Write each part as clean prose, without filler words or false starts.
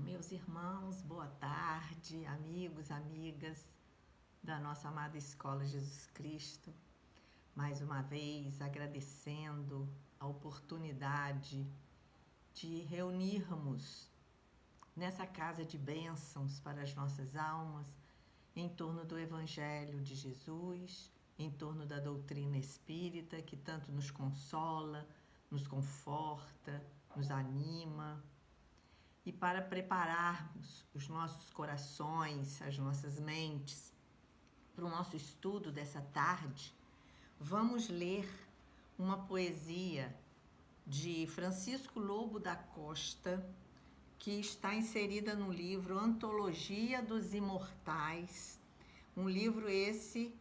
Meus irmãos, boa tarde, amigos, amigas da nossa amada Escola Jesus Cristo. Mais uma vez agradecendo a oportunidade de reunirmos nessa casa de bênçãos para as nossas almas, em torno do Evangelho de Jesus, em torno da doutrina espírita que tanto nos consola, nos conforta, nos anima. E para prepararmos os nossos corações, as nossas mentes para o nosso estudo dessa tarde, vamos ler uma poesia de Francisco Lobo da Costa, que está inserida no livro Antologia dos Imortais, um livro esse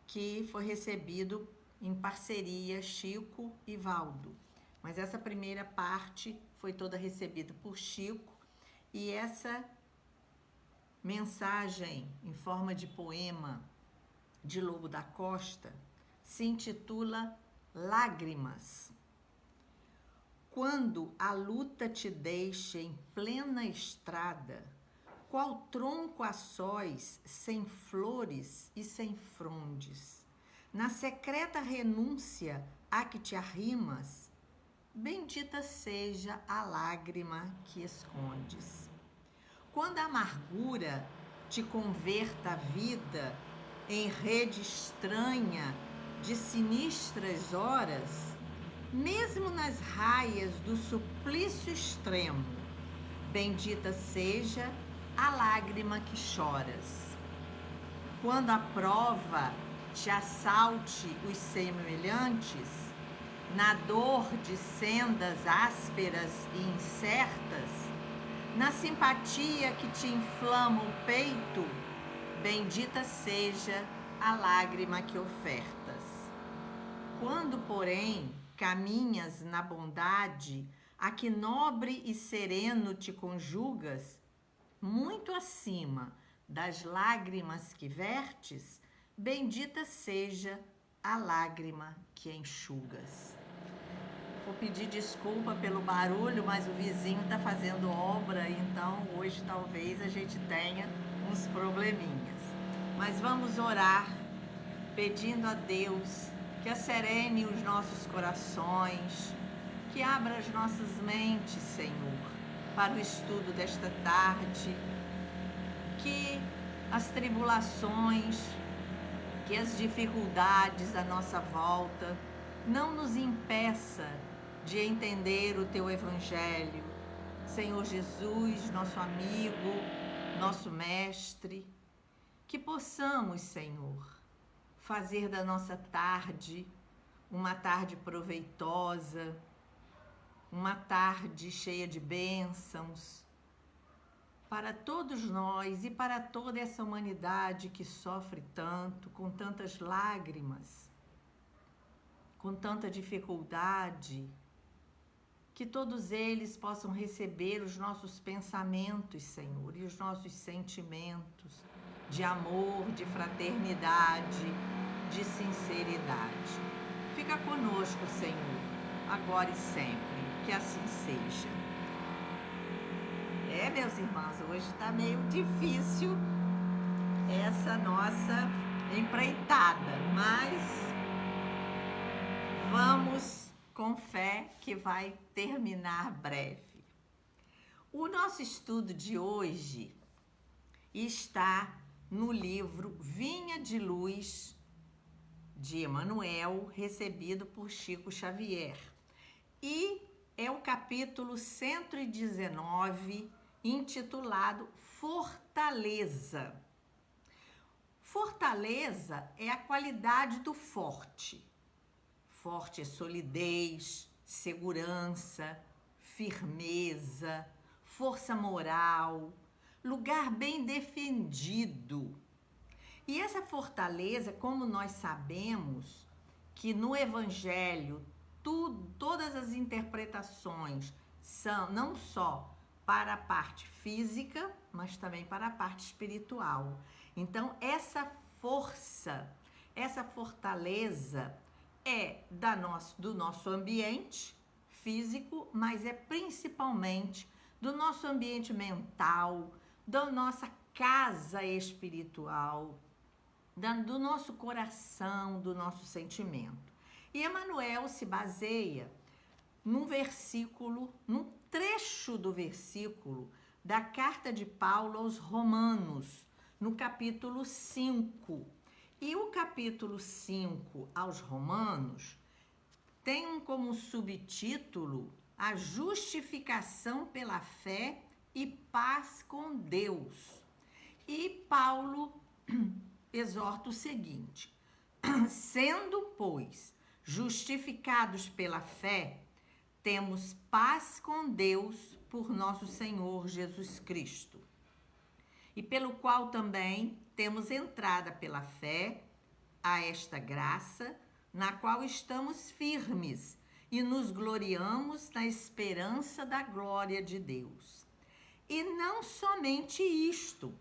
que foi recebido em parceria Chico e Valdo. Mas essa primeira parte foi toda recebida por Chico, e essa mensagem em forma de poema de Lobo da Costa se intitula Lágrimas. Quando a luta te deixa em plena estrada, qual tronco a sós, sem flores e sem frondes, na secreta renúncia a que te arrimas, bendita seja a lágrima que escondes. Quando a amargura te converta a vida em rede estranha de sinistras horas, mesmo nas raias do suplício extremo, bendita seja a lágrima que choras. Quando a prova te assalte os semelhantes, na dor de sendas ásperas e incertas, na simpatia que te inflama o peito, bendita seja a lágrima que ofertas. Quando, porém, caminhas na bondade a que nobre e sereno te conjugas, muito acima das lágrimas que vertes, bendita seja a lágrima que enxugas. Vou pedir desculpa pelo barulho, mas o vizinho está fazendo obra, então hoje talvez a gente tenha uns probleminhas. Mas vamos orar pedindo a Deus que acerene os nossos corações, que abra as nossas mentes, Senhor, para o estudo desta tarde, que as tribulações, que as dificuldades à nossa volta não nos impeça de entender o Teu Evangelho. Senhor Jesus, nosso amigo, nosso mestre, que possamos, Senhor, fazer da nossa tarde uma tarde proveitosa, uma tarde cheia de bênçãos, para todos nós e para toda essa humanidade que sofre tanto, com tantas lágrimas, com tanta dificuldade, que todos eles possam receber os nossos pensamentos, Senhor, e os nossos sentimentos de amor, de fraternidade, de sinceridade. Fica conosco, Senhor, agora e sempre, que assim seja. Meus irmãos, hoje está meio difícil essa nossa empreitada, mas vamos com fé que vai terminar breve. O nosso estudo de hoje está no livro Vinha de Luz, de Emmanuel, recebido por Chico Xavier. E é o capítulo 119, intitulado Fortaleza. Fortaleza é a qualidade do forte. Forte é solidez, segurança, firmeza, força moral, lugar bem defendido. E essa fortaleza, como nós sabemos que no Evangelho todas as interpretações são não só para a parte física, mas também para a parte espiritual. Então, essa força, essa fortaleza é do nosso ambiente físico, mas é principalmente do nosso ambiente mental, da nossa casa espiritual, do nosso coração, do nosso sentimento. E Emmanuel se baseia num versículo, num trecho do versículo da carta de Paulo aos Romanos, no capítulo 5. E o capítulo 5 aos Romanos tem como subtítulo a justificação pela fé e paz com Deus. E Paulo exorta o seguinte: sendo, pois, justificados pela fé, temos paz com Deus por nosso Senhor Jesus Cristo, e pelo qual também temos entrada pela fé a esta graça, na qual estamos firmes e nos gloriamos na esperança da glória de Deus. E não somente isto,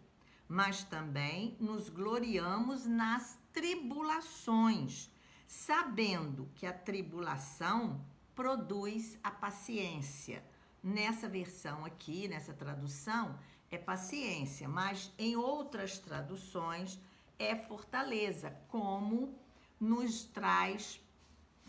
mas também nos gloriamos nas tribulações, sabendo que a tribulação produz a paciência. Nessa versão aqui, nessa tradução, é paciência, mas em outras traduções é fortaleza, como nos traz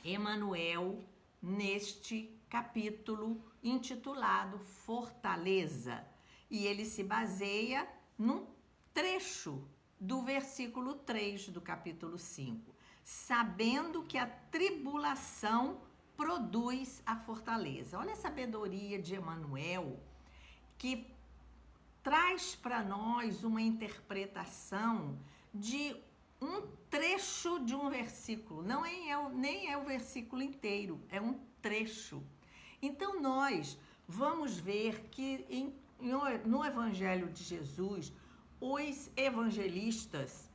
Emmanuel neste capítulo intitulado Fortaleza. E ele se baseia num trecho do versículo 3 do capítulo 5, sabendo que a tribulação produz a fortaleza. Olha a sabedoria de Emmanuel, que traz para nós uma interpretação de um trecho de um versículo, nem é o versículo inteiro, é um trecho. Então nós vamos ver que no Evangelho de Jesus, os evangelistas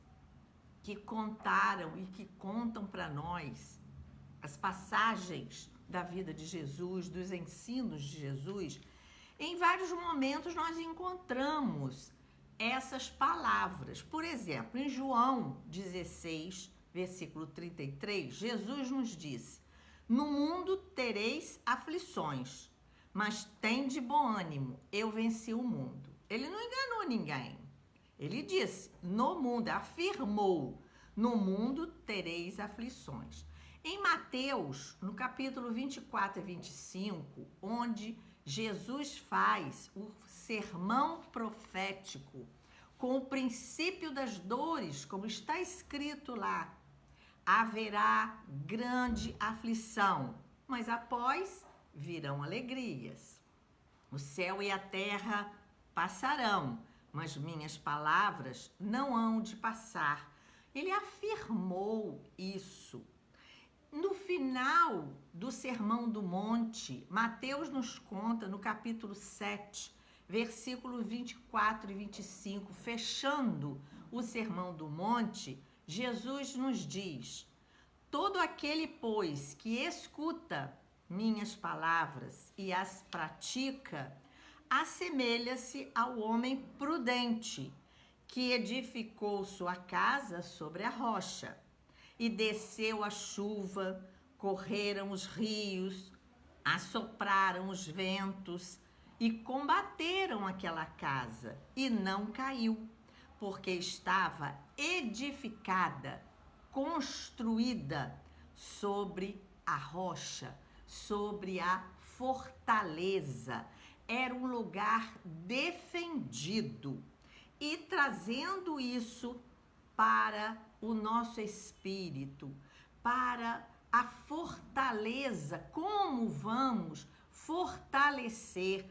que contaram e que contam para nós as passagens da vida de Jesus, dos ensinos de Jesus, em vários momentos nós encontramos essas palavras. Por exemplo, em João 16, versículo 33, Jesus nos disse: no mundo tereis aflições, mas tende bom ânimo, eu venci o mundo. Ele não enganou ninguém. Ele disse, no mundo, afirmou, no mundo tereis aflições. Em Mateus, no capítulo 24 e 25, onde Jesus faz o sermão profético com o princípio das dores, como está escrito lá, haverá grande aflição, mas após virão alegrias. O céu e a terra passarão, mas minhas palavras não hão de passar. Ele afirmou isso. No final do Sermão do Monte, Mateus nos conta, no capítulo 7, versículos 24 e 25, fechando o Sermão do Monte, Jesus nos diz: todo aquele, pois, que escuta minhas palavras e as pratica, assemelha-se ao homem prudente, que edificou sua casa sobre a rocha. E desceu a chuva, correram os rios, assopraram os ventos e combateram aquela casa, e não caiu, porque estava edificada, construída sobre a rocha, sobre a fortaleza. Era um lugar defendido. E trazendo isso para o nosso espírito, para a fortaleza, como vamos fortalecer,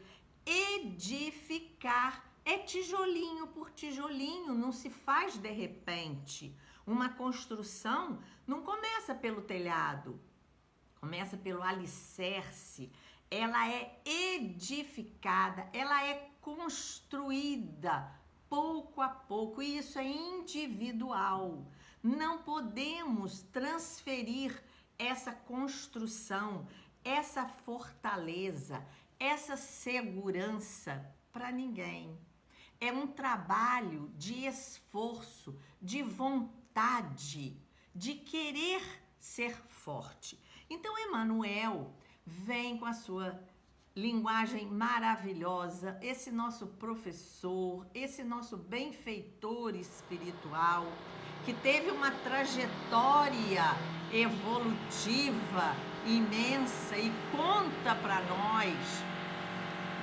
edificar, é tijolinho por tijolinho, não se faz de repente. Uma construção não começa pelo telhado, começa pelo alicerce, ela é edificada, ela é construída pouco a pouco, e isso é individual. Não podemos transferir essa construção, essa fortaleza, essa segurança para ninguém. É um trabalho de esforço, de vontade, de querer ser forte. Então, Emmanuel vem com a sua linguagem maravilhosa, esse nosso professor, esse nosso benfeitor espiritual, que teve uma trajetória evolutiva imensa e conta para nós,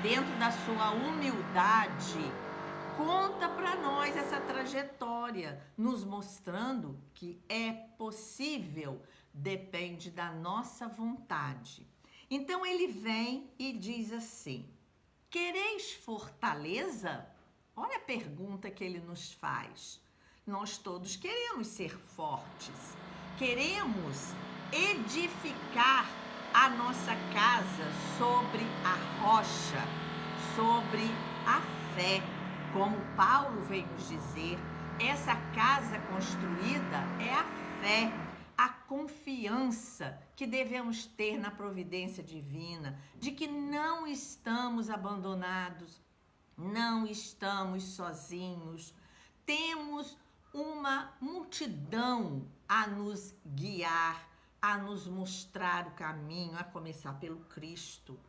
dentro da sua humildade, conta para nós essa trajetória, nos mostrando que é possível, depende da nossa vontade. Então ele vem e diz assim: quereis fortaleza? Olha a pergunta que ele nos faz. Nós todos queremos ser fortes, queremos edificar a nossa casa sobre a rocha, sobre a fé. Como Paulo vem nos dizer, essa casa construída é a fé, a confiança que devemos ter na providência divina, de que não estamos abandonados, não estamos sozinhos, temos uma multidão a nos guiar, a nos mostrar o caminho, a começar pelo Cristo.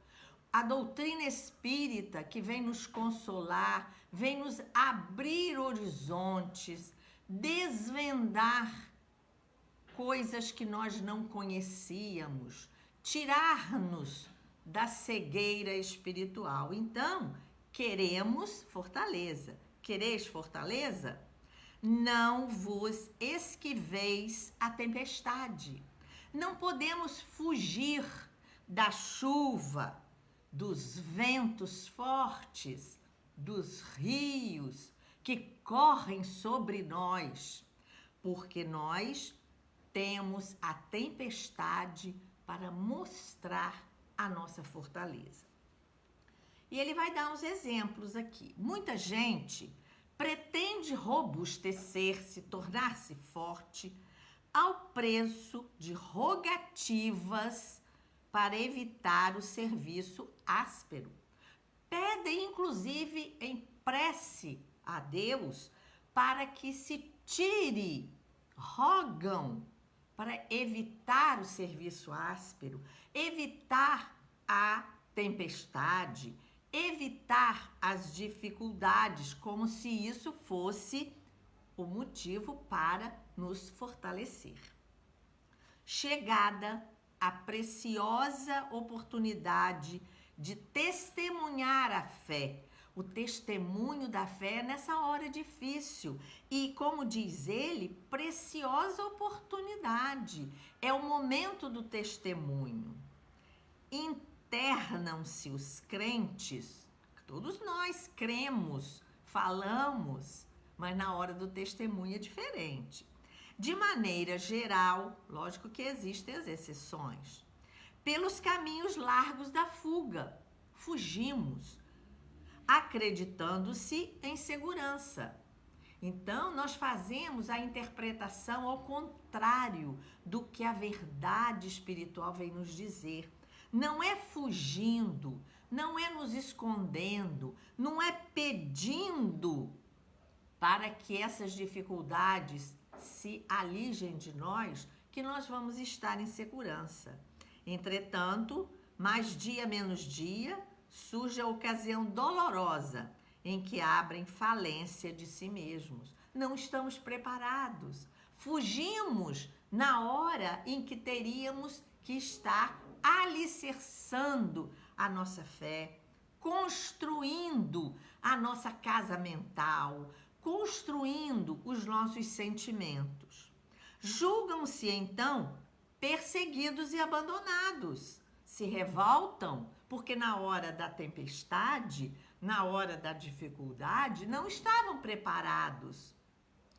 A doutrina espírita que vem nos consolar, vem nos abrir horizontes, desvendar coisas que nós não conhecíamos, tirar-nos da cegueira espiritual. Então, queremos fortaleza. Quereis fortaleza? Não vos esquiveis a tempestade. Não podemos fugir da chuva, dos ventos fortes, dos rios que correm sobre nós, porque nós temos a tempestade para mostrar a nossa fortaleza. E ele vai dar uns exemplos aqui. Muita gente pretende robustecer-se, tornar-se forte, ao preço de rogativas para evitar o serviço áspero. Pedem, inclusive, em prece a Deus para que se tire, rogam para evitar o serviço áspero, evitar a tempestade, evitar as dificuldades, como se isso fosse o motivo para nos fortalecer. Chegada a preciosa oportunidade de testemunhar a fé. O testemunho da fé é nessa hora difícil. E, como diz ele, preciosa oportunidade. É o momento do testemunho. Internam-se os crentes, todos nós cremos, falamos, mas na hora do testemunho é diferente. De maneira geral, lógico que existem as exceções, pelos caminhos largos da fuga, fugimos, acreditando-se em segurança. Então, nós fazemos a interpretação ao contrário do que a verdade espiritual vem nos dizer. Não é fugindo, não é nos escondendo, não é pedindo para que essas dificuldades se alijem de nós, que nós vamos estar em segurança. Entretanto, mais dia menos dia, surge a ocasião dolorosa em que abrem falência de si mesmos. Não estamos preparados. Fugimos na hora em que teríamos que estar alicerçando a nossa fé, construindo a nossa casa mental, construindo os nossos sentimentos. Julgam-se, então, perseguidos e abandonados. Se revoltam porque na hora da tempestade, na hora da dificuldade, não estavam preparados.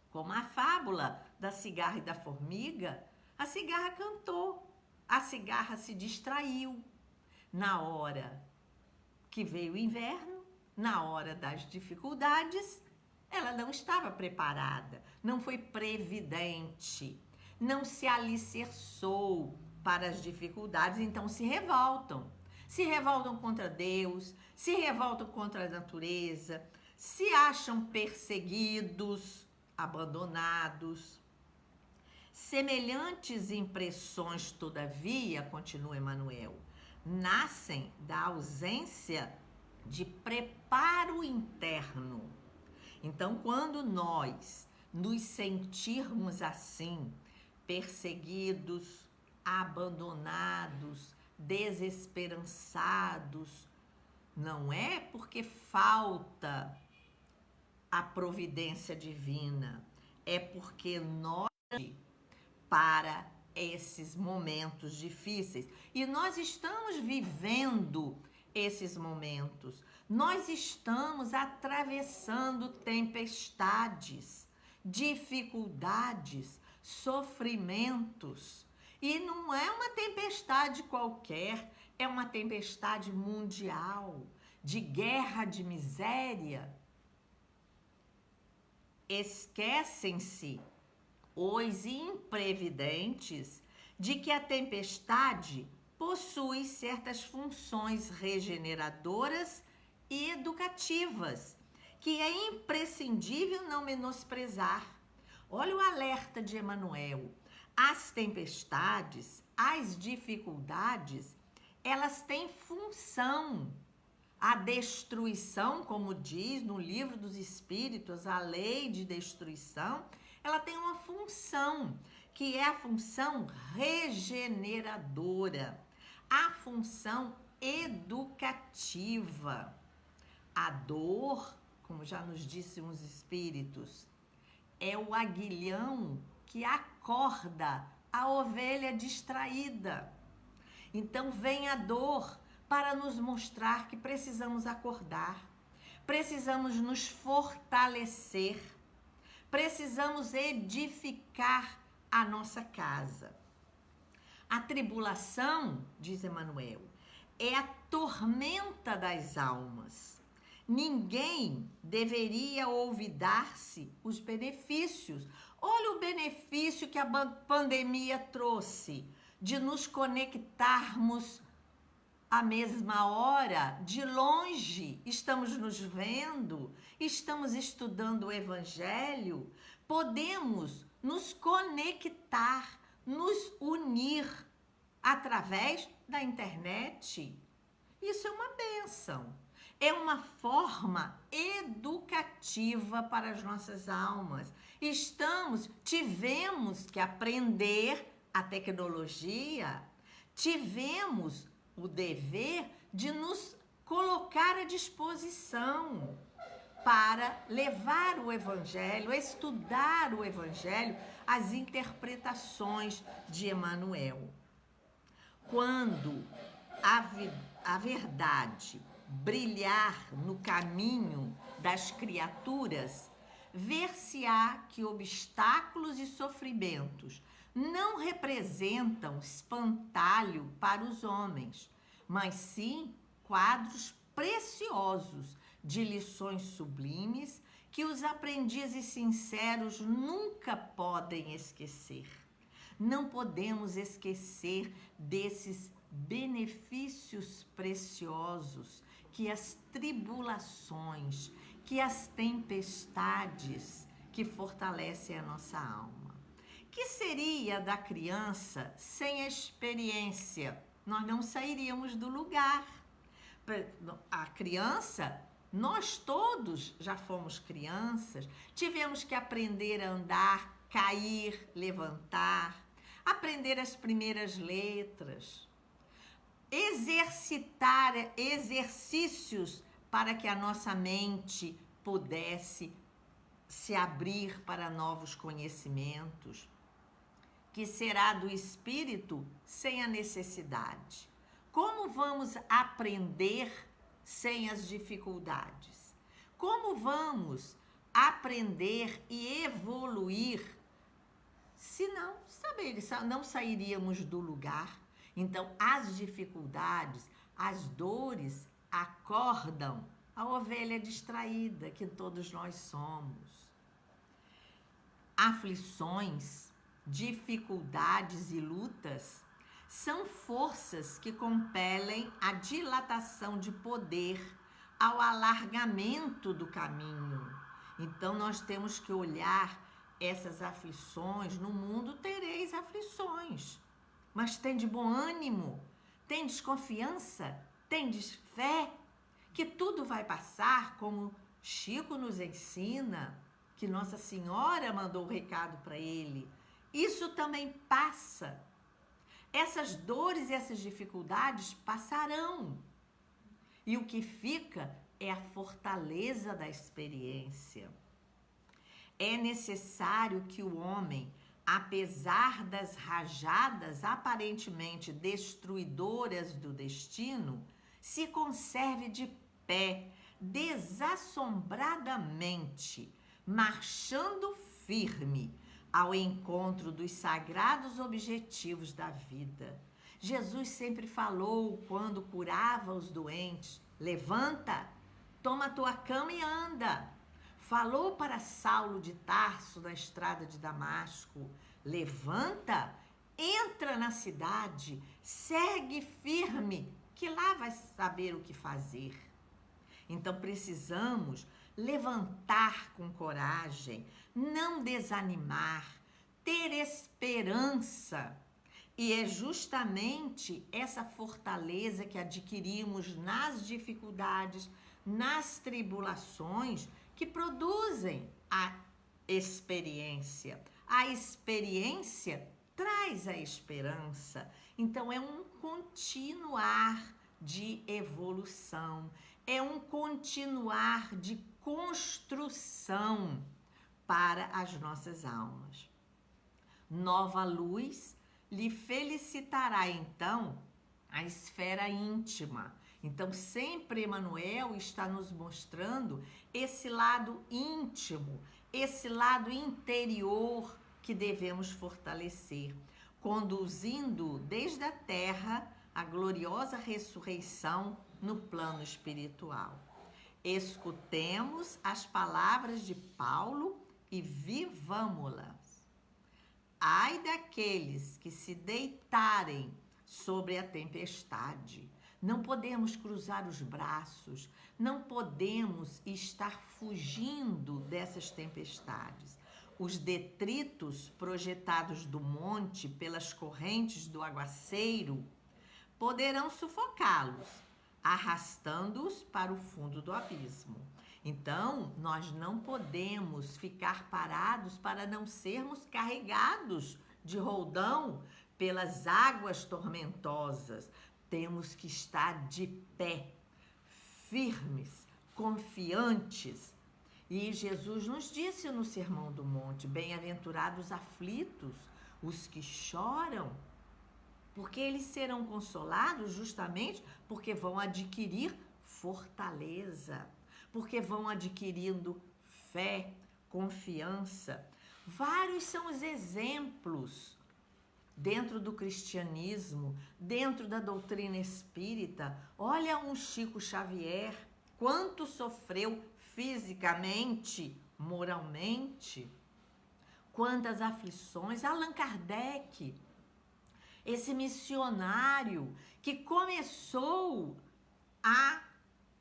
Como a fábula da cigarra e da formiga, a cigarra cantou, a cigarra se distraiu. Na hora que veio o inverno, na hora das dificuldades, ela não estava preparada, não foi previdente, não se alicerçou para as dificuldades, então se revoltam. Se revoltam contra Deus, se revoltam contra a natureza, se acham perseguidos, abandonados. Semelhantes impressões, todavia, continua Emmanuel, nascem da ausência de preparo interno. Então, quando nós nos sentirmos assim, perseguidos, abandonados, desesperançados, não é porque falta a providência divina, é porque nós para esses momentos difíceis. E nós estamos vivendo esses momentos. Nós estamos atravessando tempestades, dificuldades, sofrimentos. E não é uma tempestade qualquer, é uma tempestade mundial, de guerra, de miséria. Esquecem-se os imprevidentes de que a tempestade possui certas funções regeneradoras e educativas, que é imprescindível não menosprezar. Olha o alerta de Emmanuel. As tempestades, as dificuldades, elas têm função. A destruição, como diz no Livro dos Espíritos, a lei de destruição, ela tem uma função, que é a função regeneradora, a função educativa. A dor, como já nos disse os espíritos, é o aguilhão que acorda a ovelha distraída. Então vem a dor para nos mostrar que precisamos acordar, precisamos nos fortalecer, precisamos edificar a nossa casa. A tribulação, diz Emmanuel, é a tormenta das almas. Ninguém deveria olvidar-se os benefícios. Olha o benefício que a pandemia trouxe de nos conectarmos à mesma hora, de longe, estamos nos vendo, estamos estudando o Evangelho, podemos nos conectar, nos unir através da internet. Isso é uma bênção, é uma forma educativa para as nossas almas. Tivemos que aprender a tecnologia, tivemos o dever de nos colocar à disposição para levar o Evangelho, estudar o Evangelho, as interpretações de Emmanuel. Quando a verdade brilhar no caminho das criaturas, ver-se-á que obstáculos e sofrimentos não representam espantalho para os homens, mas sim quadros preciosos de lições sublimes que os aprendizes sinceros nunca podem esquecer. Não podemos esquecer desses benefícios preciosos que as tribulações, que as tempestades que fortalecem a nossa alma. Que seria da criança sem a experiência? Nós não sairíamos do lugar. A criança, nós todos já fomos crianças, tivemos que aprender a andar, cair, levantar, aprender as primeiras letras, exercitar exercícios para que a nossa mente pudesse se abrir para novos conhecimentos. Que será do espírito sem a necessidade? Como vamos aprender sem as dificuldades? Como vamos aprender e evoluir se não sairíamos do lugar? Então, as dificuldades, as dores acordam a ovelha distraída que todos nós somos. Aflições, dificuldades e lutas são forças que compelem a dilatação de poder ao alargamento do caminho. Então, nós temos que olhar essas aflições. No mundo tereis aflições, mas tem de bom ânimo, Tendes confiança? Tendes fé? Que tudo vai passar, como Chico nos ensina, que Nossa Senhora mandou o recado para ele. Isso também passa. Essas dores e essas dificuldades passarão. E o que fica é a fortaleza da experiência. É necessário que o homem, apesar das rajadas aparentemente destruidoras do destino, se conserve de pé, desassombradamente, marchando firme ao encontro dos sagrados objetivos da vida. Jesus sempre falou, quando curava os doentes: levanta, toma a tua cama e anda. Falou para Saulo de Tarso na estrada de Damasco: levanta, entra na cidade, segue firme, que lá vai saber o que fazer. Então precisamos levantar com coragem, não desanimar, ter esperança. E é justamente essa fortaleza que adquirimos nas dificuldades, nas tribulações, que produzem a experiência. A experiência traz a esperança. Então é um continuar de evolução, é um continuar de construção para as nossas almas. Nova luz lhe felicitará então a esfera íntima. Então sempre Emmanuel está nos mostrando esse lado íntimo, esse lado interior que devemos fortalecer, conduzindo desde a terra a gloriosa ressurreição no plano espiritual. Escutemos as palavras de Paulo e vivamo-las. Ai daqueles que se deitarem sobre a tempestade. Não podemos cruzar os braços, não podemos estar fugindo dessas tempestades. Os detritos projetados do monte pelas correntes do aguaceiro poderão sufocá-los, arrastando-os para o fundo do abismo. Então, nós não podemos ficar parados para não sermos carregados de roldão pelas águas tormentosas. Temos que estar de pé, firmes, confiantes. E Jesus nos disse no Sermão do Monte: bem-aventurados os aflitos, os que choram, porque eles serão consolados justamente porque vão adquirir fortaleza, porque vão adquirindo fé, confiança. Vários são os exemplos dentro do cristianismo, dentro da doutrina espírita. Olha um Chico Xavier, quanto sofreu fisicamente, moralmente, quantas aflições. Allan Kardec, esse missionário que começou a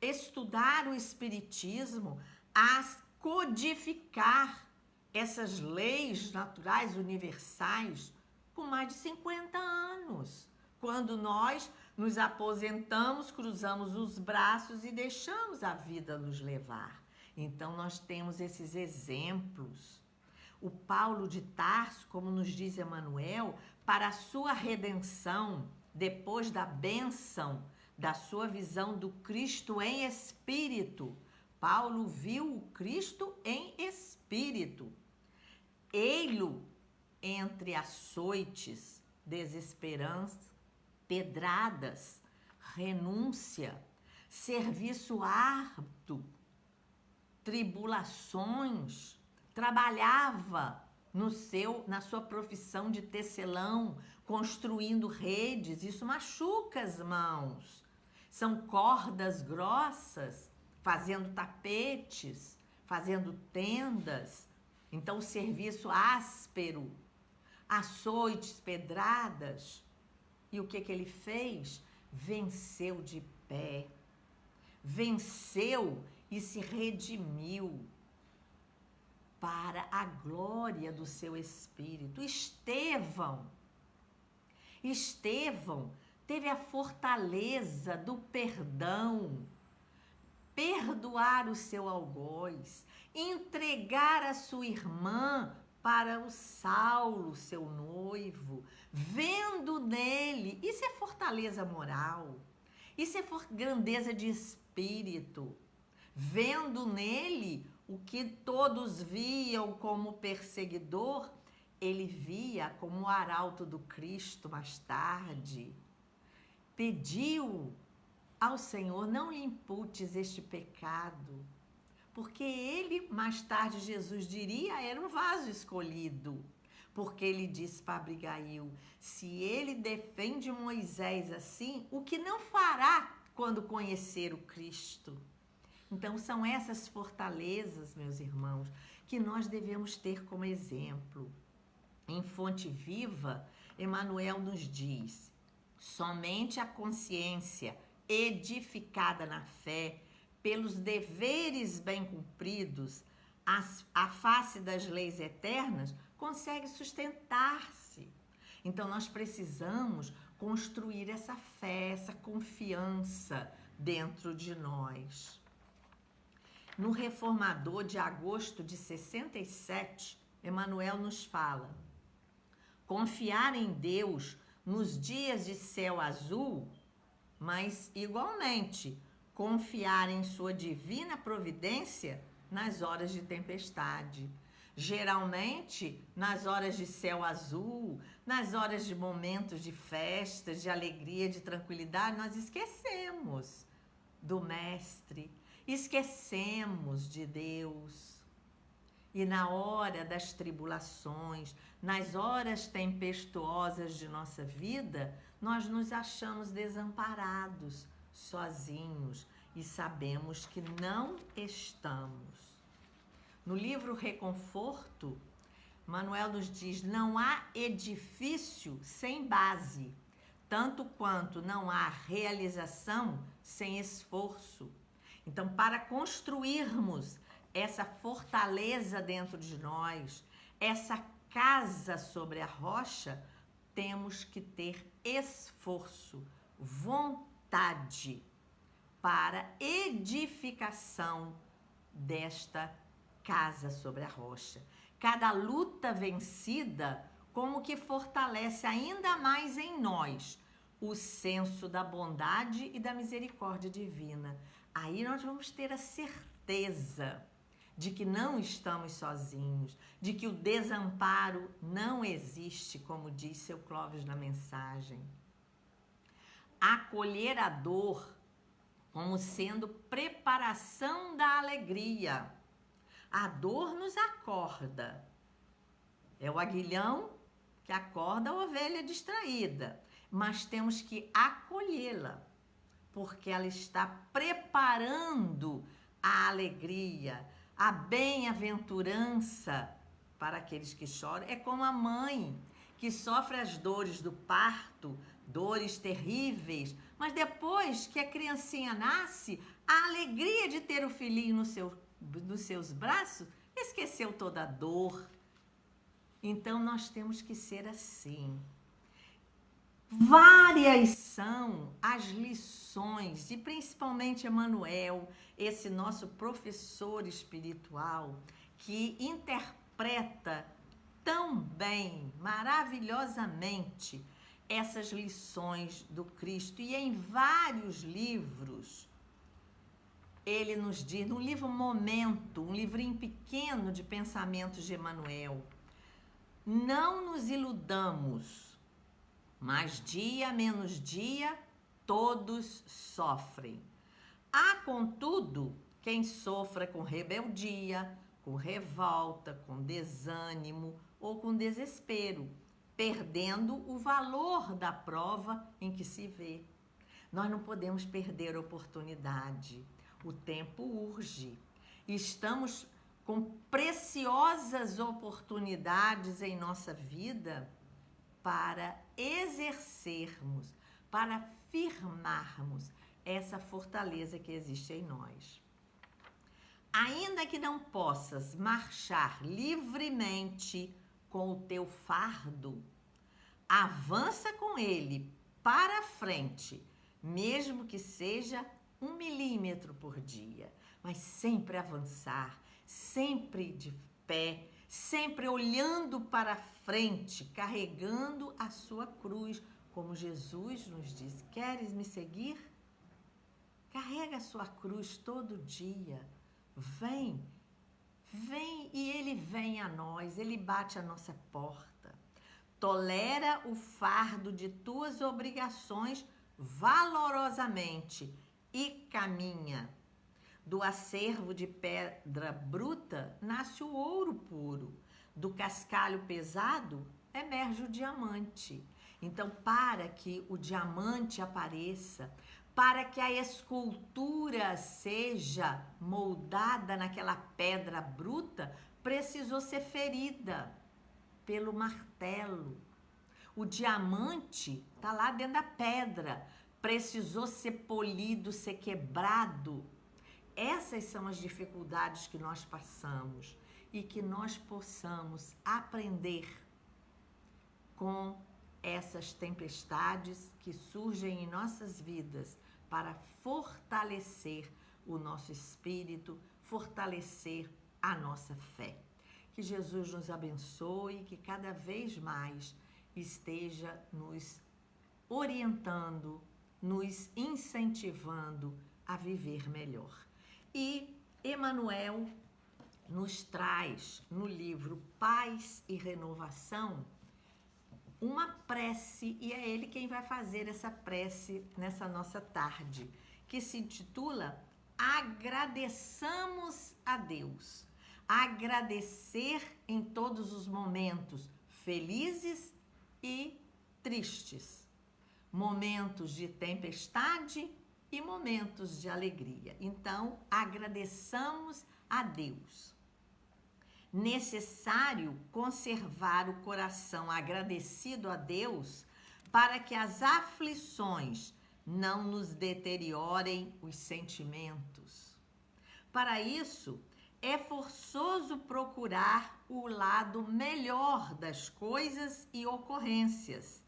estudar o espiritismo, a codificar essas leis naturais universais com mais de 50 anos. Quando nós nos aposentamos, cruzamos os braços e deixamos a vida nos levar. Então nós temos esses exemplos. O Paulo de Tarso, como nos diz Emmanuel, para a sua redenção, depois da bênção da sua visão do Cristo em espírito, Paulo viu o Cristo em espírito. Ei-lo entre açoites, desesperança, pedradas, renúncia, serviço árduo, tribulações. Trabalhava na sua profissão de tecelão, construindo redes. Isso machuca as mãos. São cordas grossas, fazendo tapetes, fazendo tendas. Então, o serviço áspero, açoites, pedradas. E o que ele fez? Venceu de pé. Venceu e se redimiu para a glória do seu Espírito. Estevão teve a fortaleza do perdão, perdoar o seu algoz, entregar a sua irmã para o Saulo, seu noivo, vendo nele. Isso é fortaleza moral, isso é grandeza de espírito. Vendo nele o que todos viam como perseguidor, ele via como o arauto do Cristo mais tarde. Pediu ao Senhor: não lhe imputes este pecado, porque ele, mais tarde, Jesus diria, era um vaso escolhido, porque ele disse para Abigail: se ele defende Moisés assim, o que não fará quando conhecer o Cristo? Então, são essas fortalezas, meus irmãos, que nós devemos ter como exemplo. Em Fonte Viva, Emmanuel nos diz: somente a consciência edificada na fé, pelos deveres bem cumpridos, a face das leis eternas, consegue sustentar-se. Então, nós precisamos construir essa fé, essa confiança dentro de nós. No Reformador de agosto de 67, Emmanuel nos fala: confiar em Deus nos dias de céu azul, mas igualmente confiar em sua divina providência nas horas de tempestade. Geralmente, nas horas de céu azul, nas horas de momentos de festa, de alegria, de tranquilidade, nós esquecemos do Mestre, esquecemos de Deus. E na hora das tribulações, nas horas tempestuosas de nossa vida, nós nos achamos desamparados, sozinhos, e sabemos que não estamos. No livro Reconforto, Manuel nos diz: não há edifício sem base, tanto quanto não há realização sem esforço. Então, para construirmos essa fortaleza dentro de nós, essa casa sobre a rocha, temos que ter esforço, vontade para edificação desta casa sobre a rocha. Cada luta vencida como que fortalece ainda mais em nós o senso da bondade e da misericórdia divina. Aí nós vamos ter a certeza de que não estamos sozinhos, de que o desamparo não existe, como diz seu Clóvis na mensagem. Acolher a dor como sendo preparação da alegria. A dor nos acorda. É o aguilhão que acorda a ovelha distraída, mas temos que acolhê-la, porque ela está preparando a alegria, a bem-aventurança para aqueles que choram. É como a mãe que sofre as dores do parto, dores terríveis, mas depois que a criancinha nasce, a alegria de ter o filhinho nos seus braços, esqueceu toda a dor. Então nós temos que ser assim. Várias são as lições, e principalmente Emmanuel, esse nosso professor espiritual, que interpreta tão bem, maravilhosamente, essas lições do Cristo. E em vários livros, ele nos diz, no livro Momento, um livrinho pequeno de pensamentos de Emmanuel: não nos iludamos, mas dia menos dia todos sofrem. Há, contudo, quem sofra com rebeldia, com revolta, com desânimo ou com desespero, perdendo o valor da prova em que se vê. Nós não podemos perder a oportunidade. O tempo urge. Estamos com preciosas oportunidades em nossa vida para exercermos, para firmarmos essa fortaleza que existe em nós. Ainda que não possas marchar livremente com o teu fardo, avança com ele para frente, mesmo que seja 1 milímetro por dia, mas sempre avançar, sempre de pé, sempre olhando para frente, carregando a sua cruz, como Jesus nos diz: queres me seguir? Carrega a sua cruz todo dia, vem e ele vem a nós, ele bate a nossa porta. Tolera o fardo de tuas obrigações valorosamente e caminha. Do acervo de pedra bruta nasce o ouro puro, do cascalho pesado emerge o diamante. Então, para que o diamante apareça, para que a escultura seja moldada naquela pedra bruta, precisou ser ferida pelo martelo. O diamante está lá dentro da pedra, precisou ser polido, ser quebrado. Essas são as dificuldades que nós passamos e que nós possamos aprender com essas tempestades que surgem em nossas vidas para fortalecer o nosso espírito, fortalecer a nossa fé. Que Jesus nos abençoe e que cada vez mais esteja nos orientando, nos incentivando a viver melhor. E Emmanuel nos traz no livro Paz e Renovação uma prece, e é ele quem vai fazer essa prece nessa nossa tarde, que se intitula Agradeçamos a Deus. Agradecer em todos os momentos, felizes e tristes, momentos de tempestade e momentos de alegria. Então, agradeçamos a Deus. Necessário conservar o coração agradecido a Deus para que as aflições não nos deteriorem os sentimentos. Para isso, é forçoso procurar o lado melhor das coisas e ocorrências,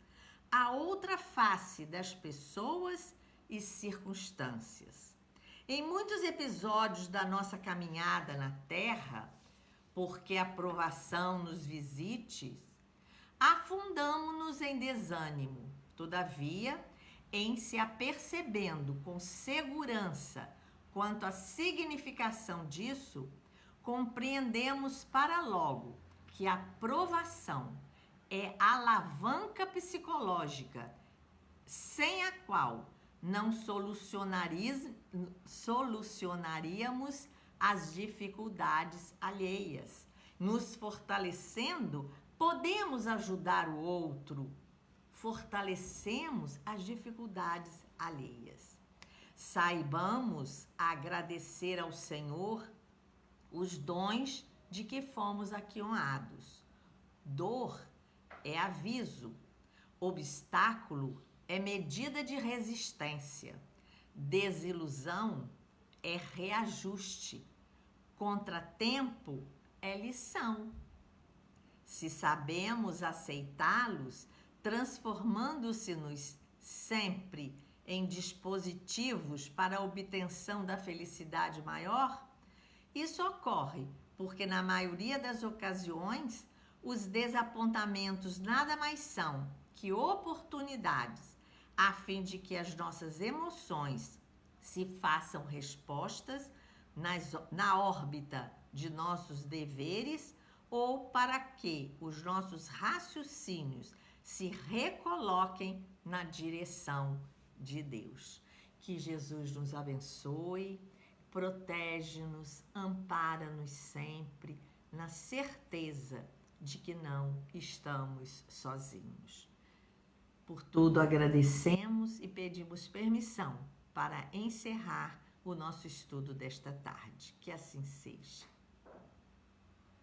a outra face das pessoas e circunstâncias. Em muitos episódios da nossa caminhada na Terra, porque a provação nos visite, afundamo-nos em desânimo. Todavia, em se apercebendo com segurança quanto à significação disso, compreendemos para logo que a provação é alavanca psicológica, sem a qual não solucionaríamos as dificuldades alheias. Nos fortalecendo, podemos ajudar o outro. Fortalecemos as dificuldades alheias. Saibamos agradecer ao Senhor os dons de que fomos aquionados. Dor é aviso, obstáculo é medida de resistência, desilusão é reajuste, contratempo é lição. Se sabemos aceitá-los, transformando-se-nos sempre em dispositivos para a obtenção da felicidade maior, isso ocorre porque, na maioria das ocasiões, os desapontamentos nada mais são que oportunidades a fim de que as nossas emoções se façam respostas na órbita de nossos deveres ou para que os nossos raciocínios se recoloquem na direção de Deus. Que Jesus nos abençoe, protege-nos, ampara-nos sempre, na certeza de que não estamos sozinhos. Por tudo agradecemos e pedimos permissão para encerrar o nosso estudo desta tarde. Que assim seja.